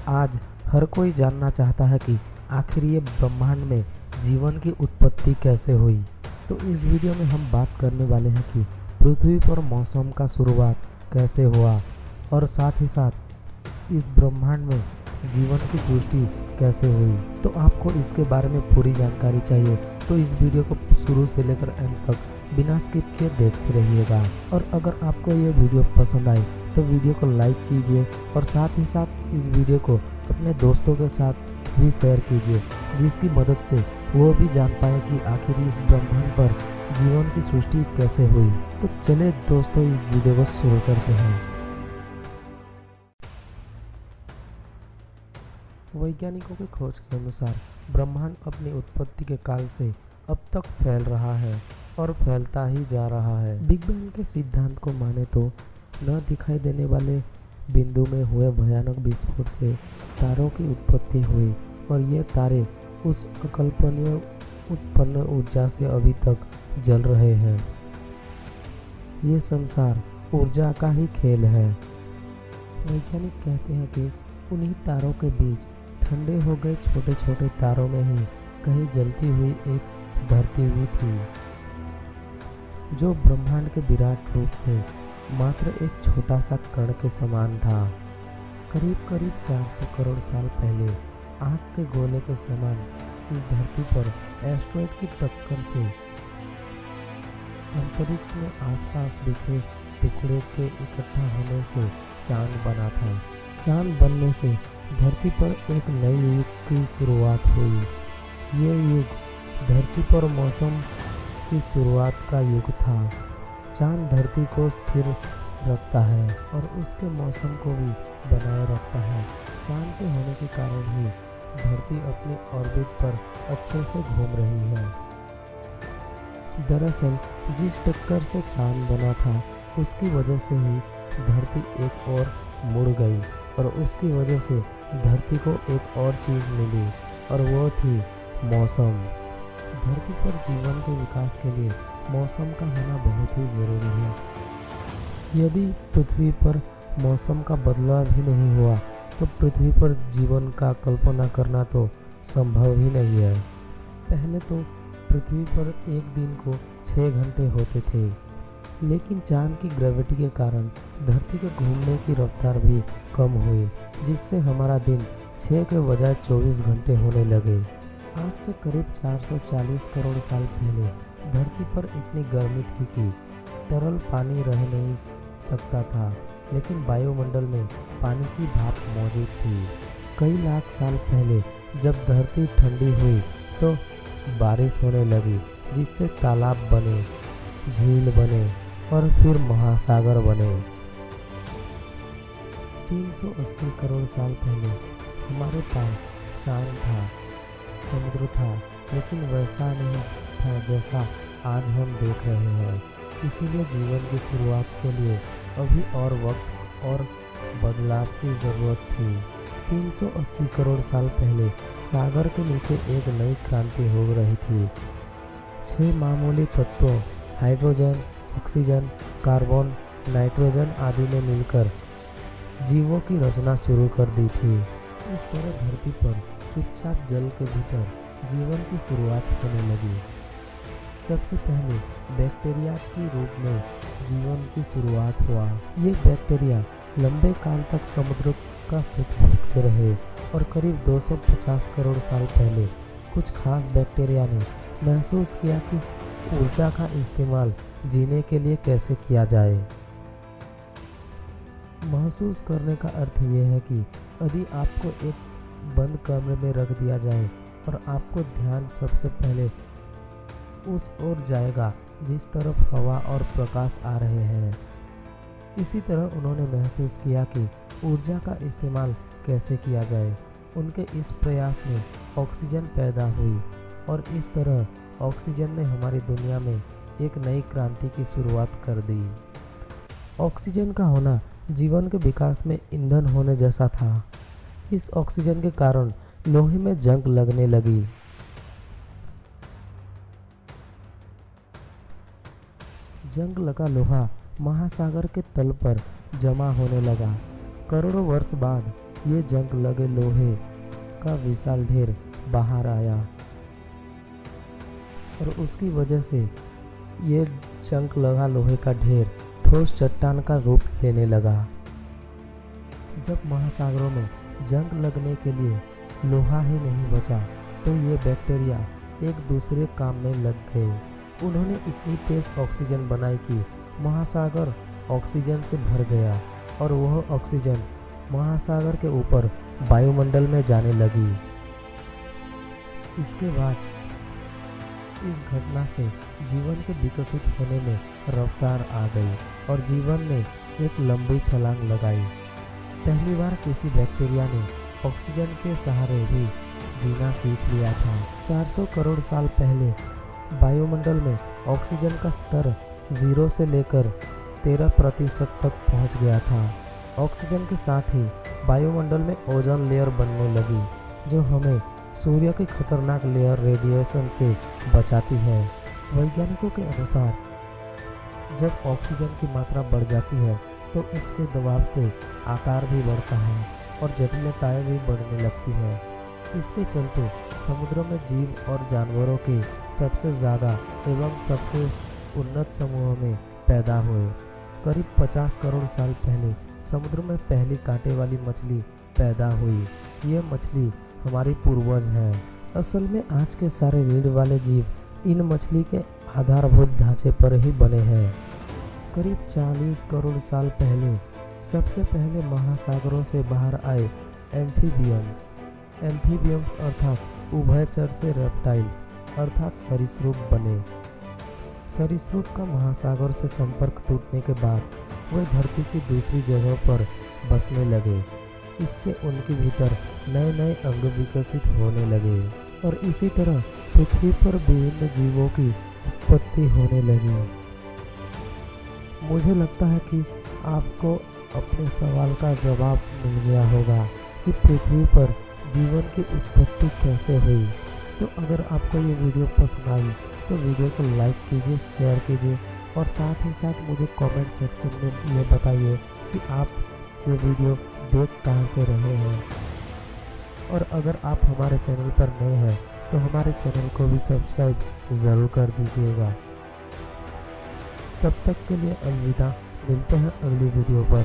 आज हर कोई जानना चाहता है कि आखिर ये ब्रह्मांड में जीवन की उत्पत्ति कैसे हुई। तो इस वीडियो में हम बात करने वाले हैं कि पृथ्वी पर मौसम का शुरुआत कैसे हुआ और साथ ही साथ इस ब्रह्मांड में जीवन की सृष्टि कैसे हुई। तो आपको इसके बारे में पूरी जानकारी चाहिए तो इस वीडियो को शुरू से लेकर एंड तक बिना स्किप किए देखते रहिएगा। और अगर आपको ये वीडियो पसंद आए तो वीडियो को लाइक कीजिए और साथ ही साथ इस वीडियो को अपने दोस्तों के साथ भी शेयर कीजिए, जिसकी मदद से वो भी जान पाए कि आखिर इस ब्रह्मांड पर जीवन की सृष्टि कैसे हुई। तो चलिए दोस्तों इस वीडियो को शुरू करते हैं। वैज्ञानिकों की खोज के अनुसार ब्रह्मांड अपनी उत्पत्ति के काल से अब तक फैल रहा है और फैलता ही जा रहा है। बिग बैंग के सिद्धांत को माने तो न दिखाई देने वाले बिंदु में हुए भयानक विस्फोट से तारों की उत्पत्ति हुई और ये तारे उस अकल्पनीय उत्पन्न ऊर्जा से अभी तक जल रहे हैं। ये संसार ऊर्जा का ही खेल है। वैज्ञानिक कहते हैं कि उन्हीं तारों के बीच ठंडे हो गए छोटे छोटे तारों में ही कहीं जलती हुई एक धरती भी थी, जो ब्रह्मांड के विराट रूप में मात्र एक छोटा सा कण के समान था। करीब करीब 400 करोड़ साल पहले आग के गोले के समान इस धरती पर एस्ट्रॉयड की टक्कर से अंतरिक्ष में आसपास बिखरे टुकड़े के इकट्ठा होने से चांद बना था। चांद बनने से धरती पर एक नए युग की शुरुआत हुई। ये युग धरती पर मौसम की शुरुआत का युग था। चांद धरती को स्थिर रखता है और उसके मौसम को भी बनाए रखता है। चांद के होने के कारण ही धरती अपनी ऑर्बिट पर अच्छे से घूम रही है। दरअसल जिस टक्कर से चांद बना था उसकी वजह से ही धरती एक और मुड़ गई और उसकी वजह से धरती को एक और चीज़ मिली और वो थी मौसम। धरती पर जीवन के विकास के लिए मौसम का होना बहुत ही ज़रूरी है। यदि पृथ्वी पर मौसम का बदलाव भी नहीं हुआ तो पृथ्वी पर जीवन का कल्पना करना तो संभव ही नहीं है। पहले तो पृथ्वी पर एक दिन को 6 घंटे होते थे, लेकिन चांद की ग्रेविटी के कारण धरती के घूमने की रफ्तार भी कम हुई, जिससे हमारा दिन 6 के बजाय 24 घंटे होने लगे। आज से करीब 440 करोड़ साल पहले धरती पर इतनी गर्मी थी कि तरल पानी रह नहीं सकता था, लेकिन वायुमंडल में पानी की भाप मौजूद थी। कई लाख साल पहले जब धरती ठंडी हुई तो बारिश होने लगी, जिससे तालाब बने, झील बने और फिर महासागर बने। 380 करोड़ साल पहले हमारे पास चांद था, समुद्र था, लेकिन वैसा नहीं था जैसा आज हम देख रहे हैं। इसीलिए जीवन की शुरुआत के लिए अभी और वक्त और बदलाव की ज़रूरत थी। 380 करोड़ साल पहले सागर के नीचे एक नई क्रांति हो रही थी। 6 मामूली तत्वों हाइड्रोजन, ऑक्सीजन, कार्बन, नाइट्रोजन आदि ने मिलकर जीवों की रचना शुरू कर दी थी। इस तरह धरती पर चुपचाप जल के भीतर जीवन की शुरुआत होने लगी। सबसे पहले बैक्टीरिया के रूप में जीवन की शुरुआत हुआ। ये बैक्टीरिया लंबे काल तक समुद्र का सुख भोगते रहे और करीब 250 करोड़ साल पहले कुछ खास बैक्टीरिया ने महसूस किया कि ऊर्जा का इस्तेमाल जीने के लिए कैसे किया जाए। महसूस करने का अर्थ ये है कि यदि आपको एक बंद कमरे में रख दिया जाए और आपको ध्यान सबसे पहले उस ओर जाएगा जिस तरफ हवा और प्रकाश आ रहे हैं। इसी तरह उन्होंने महसूस किया कि ऊर्जा का इस्तेमाल कैसे किया जाए। उनके इस प्रयास में ऑक्सीजन पैदा हुई और इस तरह ऑक्सीजन ने हमारी दुनिया में एक नई क्रांति की शुरुआत कर दी। ऑक्सीजन का होना जीवन के विकास में ईंधन होने जैसा था। इस ऑक्सीजन के कारण लोहे में जंग लगने लगी। जंग लगा लोहा महासागर के तल पर जमा होने लगा। करोड़ों वर्ष बाद ये जंग लगे लोहे का विशाल ढेर बाहर आया और उसकी वजह से ये जंग लगा लोहे का ढेर ठोस चट्टान का रूप लेने लगा। जब महासागरों में जंग लगने के लिए लोहा ही नहीं बचा तो ये बैक्टीरिया एक दूसरे काम में लग गए। उन्होंने इतनी तेज ऑक्सीजन बनाई कि महासागर ऑक्सीजन से भर गया और वह ऑक्सीजन महासागर के ऊपर वायुमंडल में जाने लगी। इसके बाद इस घटना से जीवन के विकसित होने में रफ्तार आ गई और जीवन ने एक लंबी छलांग लगाई। पहली बार किसी बैक्टीरिया ने ऑक्सीजन के सहारे भी जीना सीख लिया था। 400 करोड़ साल पहले वायुमंडल में ऑक्सीजन का स्तर 0 से लेकर 13% तक पहुंच गया था। ऑक्सीजन के साथ ही वायुमंडल में ओजोन लेयर बनने लगी जो हमें सूर्य की खतरनाक लेयर रेडिएशन से बचाती है। वैज्ञानिकों के अनुसार जब ऑक्सीजन की मात्रा बढ़ जाती है तो उसके दबाव से आकार भी बढ़ता है और जटिलताएं भी बढ़ने लगती है। इसके चलते समुद्रों में जीव और जानवरों के सबसे ज़्यादा एवं सबसे उन्नत समूह में पैदा हुए। करीब 50 करोड़ साल पहले समुद्र में पहली कांटे वाली मछली पैदा हुई। ये मछली हमारी पूर्वज है। असल में आज के सारे रीढ़ वाले जीव इन मछली के आधारभूत ढांचे पर ही बने हैं। करीब 40 करोड़ साल पहले सबसे पहले महासागरों से बाहर आए एम्फीबियंस अर्थात उभयचर से रेप्टाइल अर्थात सरीसृप बने। सरीसृप का महासागर से संपर्क टूटने के बाद वे धरती की दूसरी जगहों पर बसने लगे। इससे उनके भीतर नए नए अंग विकसित होने लगे और इसी तरह पृथ्वी पर विभिन्न जीवों की उत्पत्ति होने लगी। मुझे लगता है कि आपको अपने सवाल का जवाब मिल गया होगा कि पृथ्वी पर जीवन की उत्पत्ति कैसे हुई। तो अगर आपको ये वीडियो पसंद आई तो वीडियो को लाइक कीजिए, शेयर कीजिए और साथ ही साथ मुझे कमेंट सेक्शन में ये बताइए कि आप ये वीडियो देख कहाँ से रहे हैं। और अगर आप हमारे चैनल पर नए हैं तो हमारे चैनल को भी सब्सक्राइब ज़रूर कर दीजिएगा। तब तक के लिए अलविदा, मिलते हैं अगली वीडियो पर।